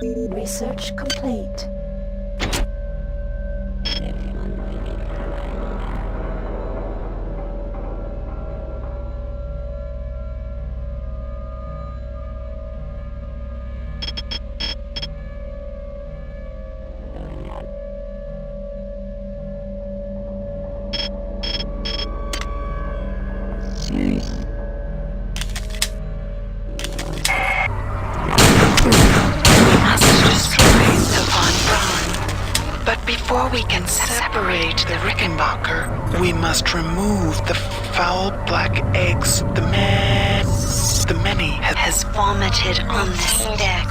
Research complete. Before we can separate the Rickenbacker, we must remove the foul black eggs the many has vomited on this deck.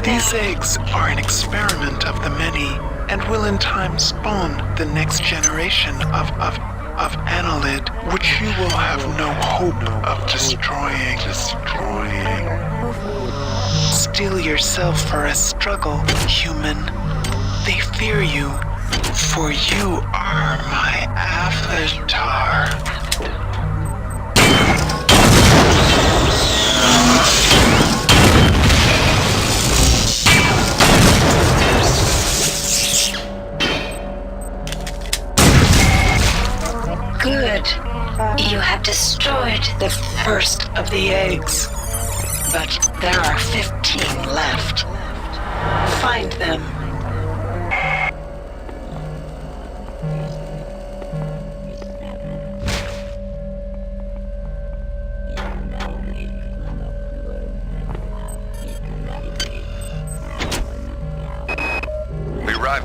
These eggs are an experiment of the many, and will in time spawn the next generation of annelid, which you will have no hope of destroying. Steel yourself for a struggle, human. They fear you, for you are my avatar. Good. You have destroyed the first of the eggs, but there are 15 left. Find them.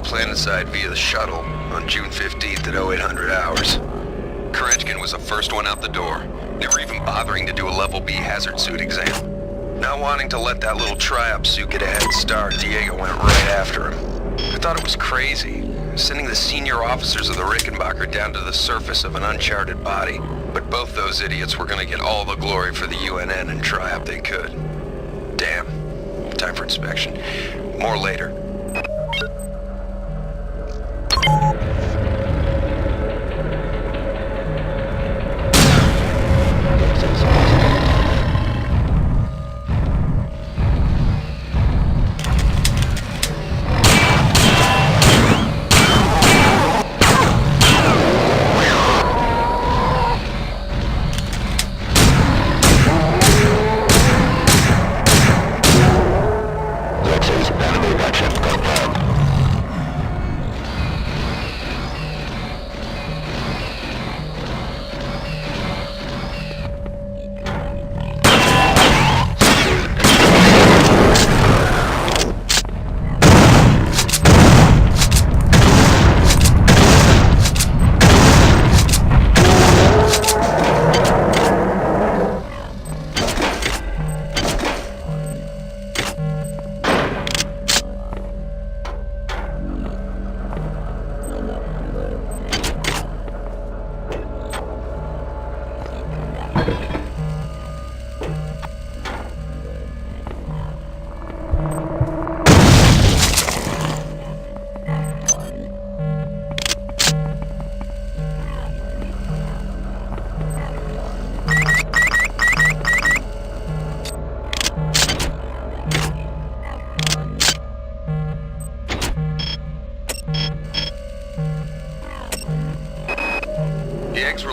Planetside via the shuttle on June 15th at 0800 hours. Kerenskin was the first one out the door, never even bothering to do a level B hazard suit exam. Not wanting to let that little try-up suit get a head start, Diego went right after him. I thought it was crazy, sending the senior officers of the Rickenbacker down to the surface of an uncharted body, but both those idiots were gonna get all the glory for the UNN and try-up they could. Damn. Time for inspection. More later.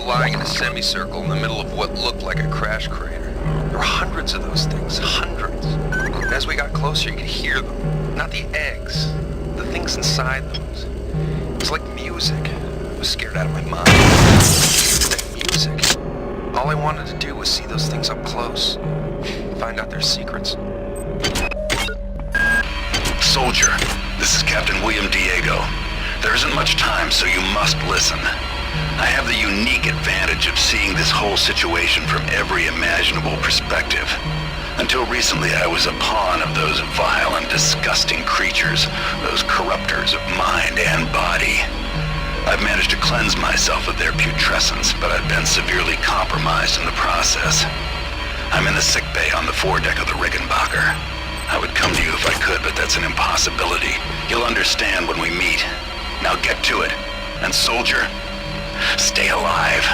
Lying in a semicircle in the middle of what looked like a crash crater. There were hundreds of those things, hundreds. And as we got closer, you could hear them. Not the eggs, the things inside those. It was like music. I was scared out of my mind. That music. All I wanted to do was see those things up close. Find out their secrets. Soldier, this is Captain William Diego. There isn't much time, so you must listen. I have the unique advantage of seeing this whole situation from every imaginable perspective. Until recently, I was a pawn of those vile and disgusting creatures, those corruptors of mind and body. I've managed to cleanse myself of their putrescence, but I've been severely compromised in the process. I'm in the sickbay on the foredeck of the Rickenbacker. I would come to you if I could, but that's an impossibility. You'll understand when we meet. Now get to it. And soldier, stay alive.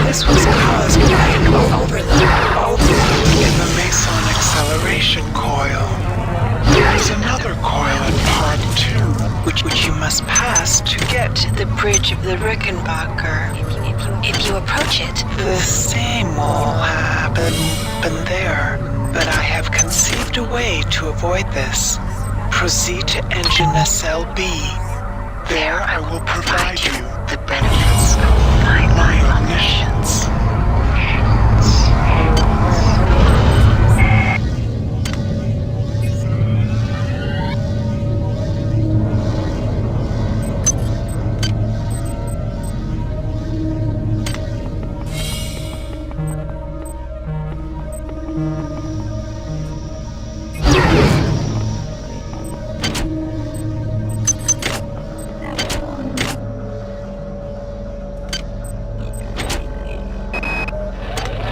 This was caused by an overload in the Meson acceleration coil. There is another coil in part 2, which you must pass to get To the bridge of the Rickenbacker. If you approach it, the same will happen there, but I have conceived a way to avoid this. Proceed to engine nacelle B. There I will provide you the benefits of my omniscience.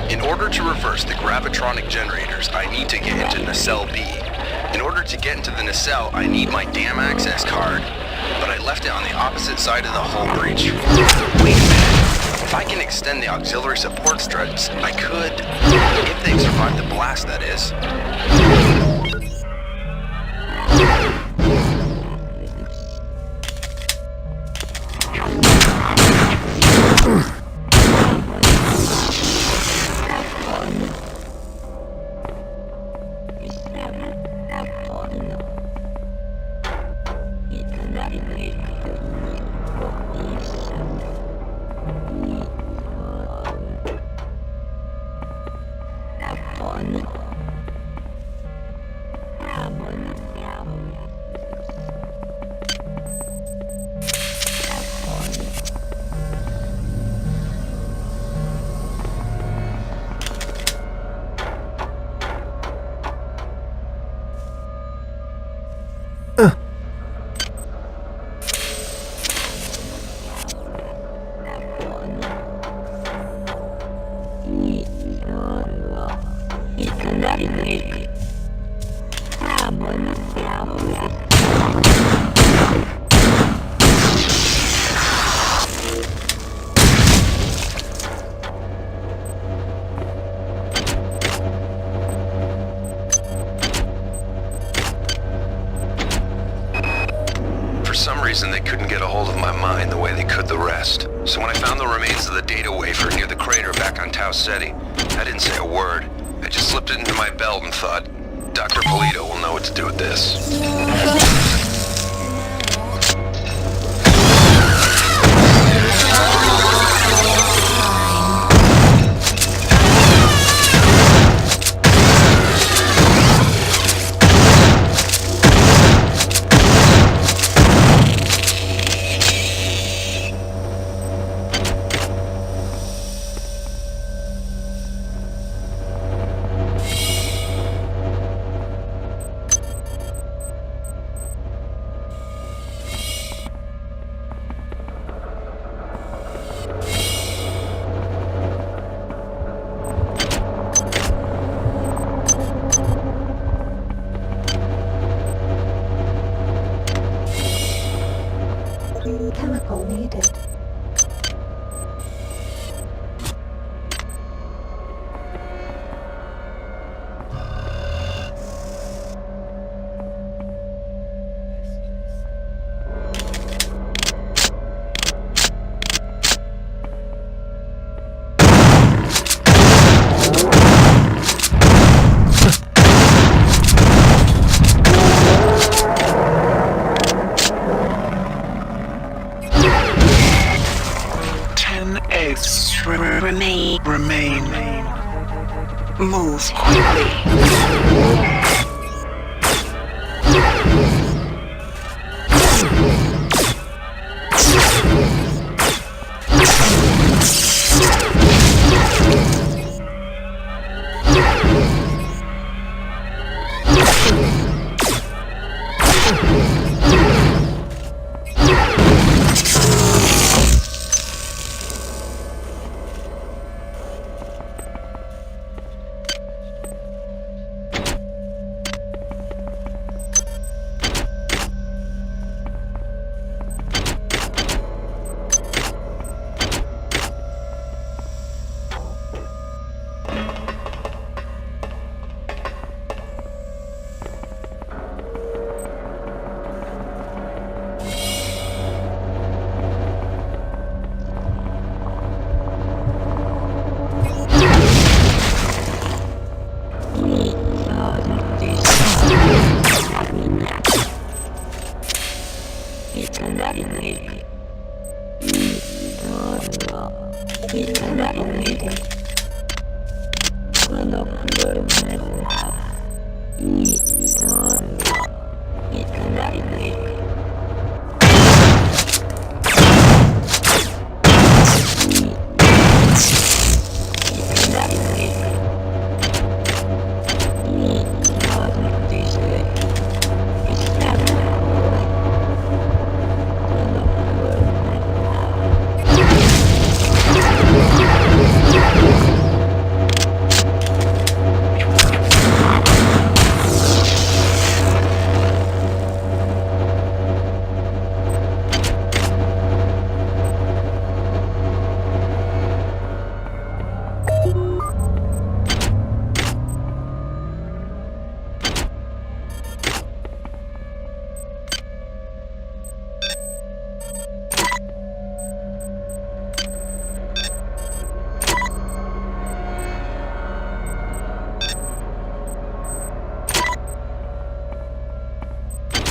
In order to reverse the gravitronic generators, I need to get into nacelle B. In order to get into the nacelle, I need my damn access card. But I left it on the opposite side of the hull breach. Wait a minute. If I can extend the auxiliary support struts, I could... If they survive the blast, that is. For some reason, they couldn't get a hold of my mind the way they could the rest. So when I found the remains of the data wafer near the crater back on Tau Ceti, I didn't say a word. I just slipped it into my belt and thought, Dr. Polito will know what to do with this. Chemical needed. Remain. Move quickly.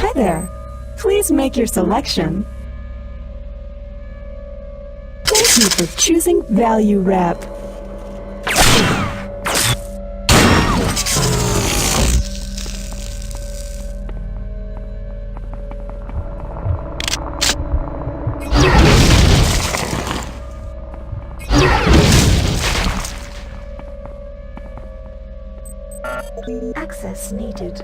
Hi there. Please make your selection. Thank you for choosing Value Wrap. Access needed.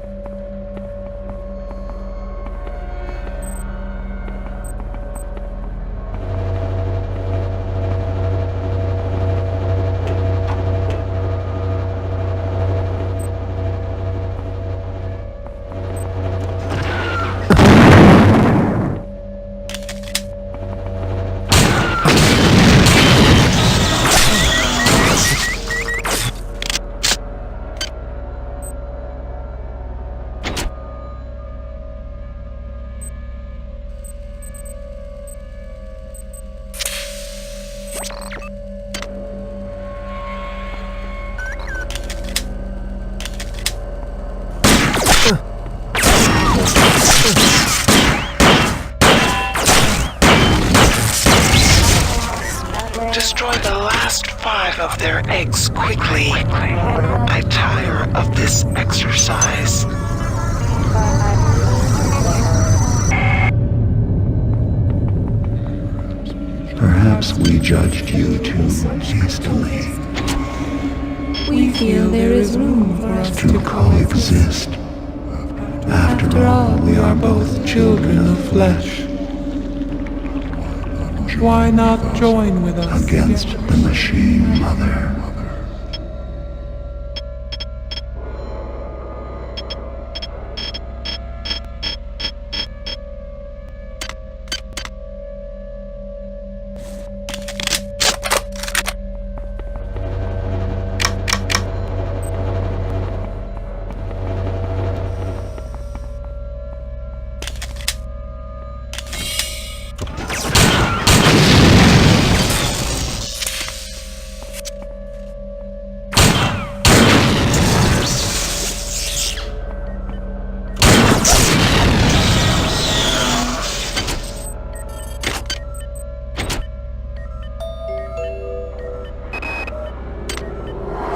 Destroy the last 5 of their eggs quickly. I tire of this exercise. Perhaps we judged you too hastily. We feel there is room for us To coexist. After all, we are both children of flesh. Why not join with us Against the machine, Mother.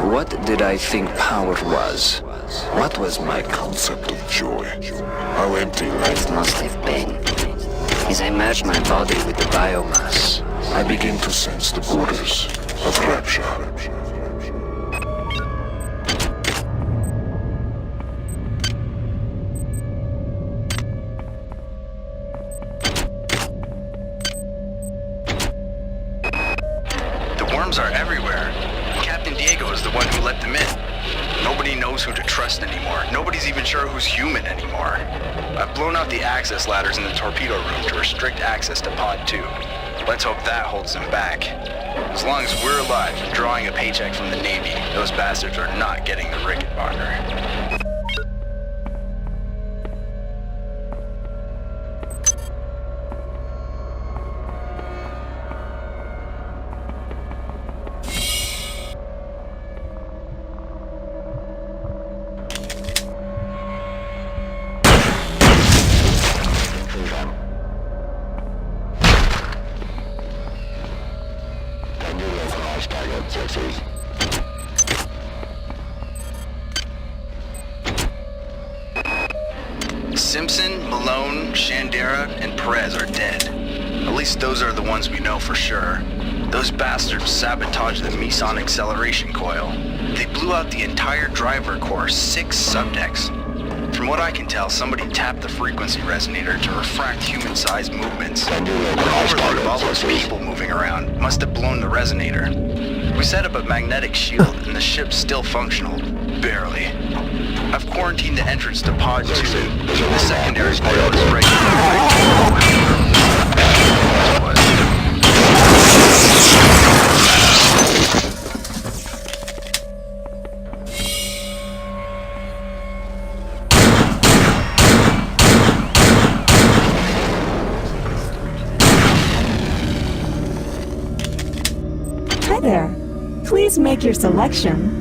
What did I think power was? What was my Concept of joy. How empty life must have been? As I merged my body with the biomass, I begin to sense the borders of rapture. The worms are everywhere. Captain Diego is the one who let them in. Nobody knows who to trust anymore. Nobody's even sure who's human anymore. I've blown out the access ladders in the torpedo room to restrict access to Pod 2. Let's hope that holds them back. As long as we're alive and drawing a paycheck from the Navy, those bastards are not getting the Rickenbacker. Simpson, Malone, Shandera, and Perez are dead. At least those are the ones we know for sure. Those bastards sabotaged the Meson acceleration coil. They blew out the entire driver core, 6 subdecks. From what I can tell, somebody tapped the frequency resonator to refract human-sized movements. The overload of all those people moving around must have blown the resonator. We set up a magnetic shield, and the ship's still functional. Barely. I've quarantined the entrance to Pod 2. The secondary coil is right Hi there. Please make your selection.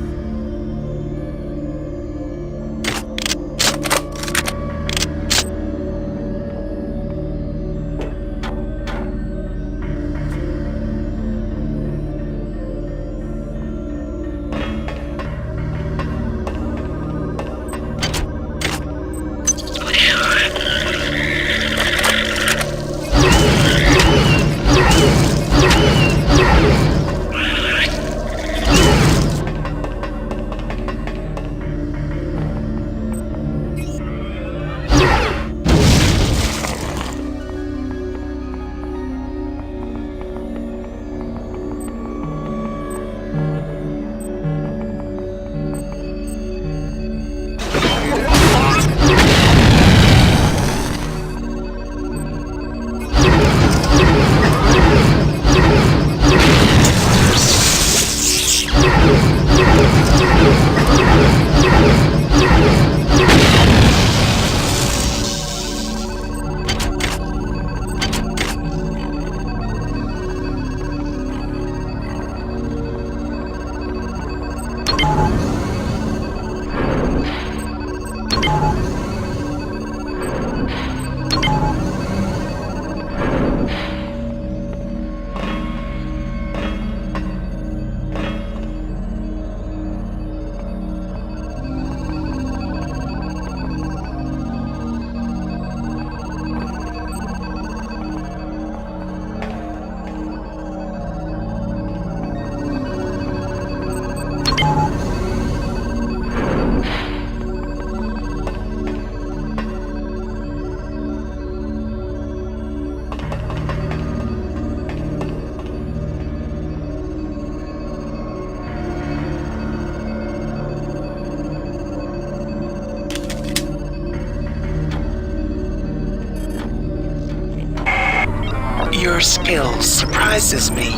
Your skill surprises me.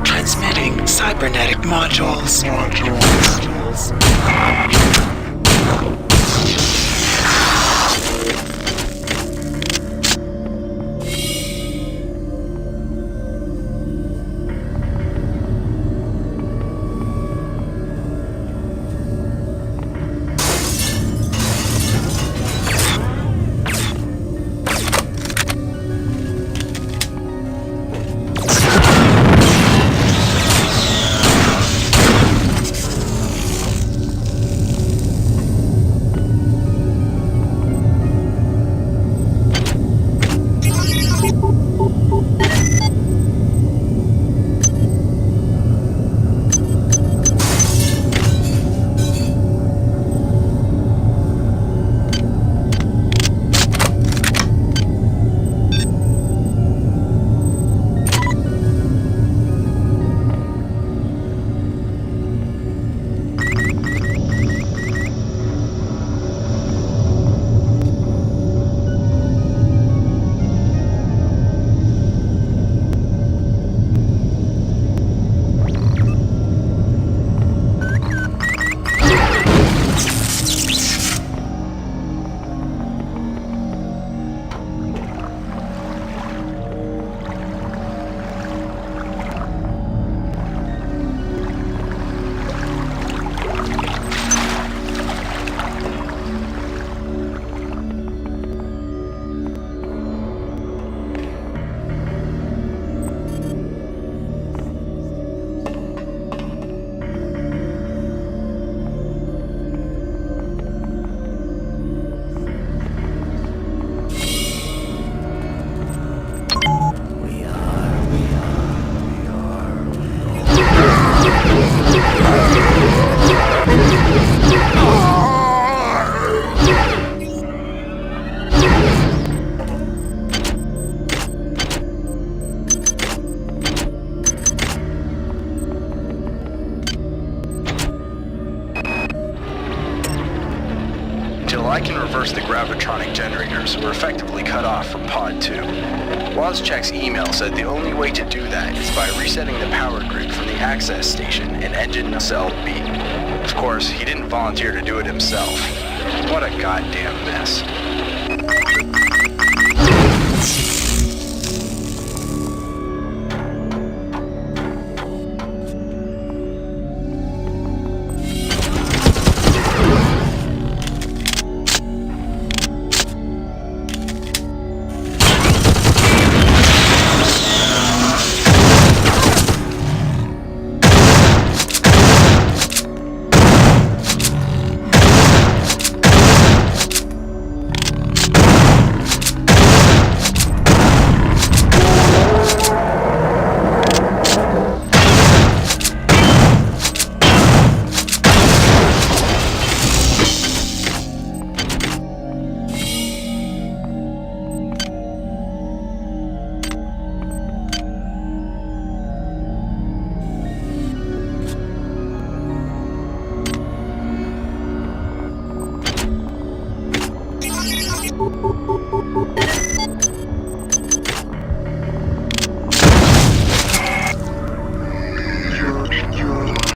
Transmitting cybernetic modules. Well, I can reverse the gravitronic generators. We're effectively cut off from Pod 2. Wozchek's email said the only way to do that is by resetting the power grid from the access station in engine cell B. Of course, he didn't volunteer to do it himself. What a goddamn mess.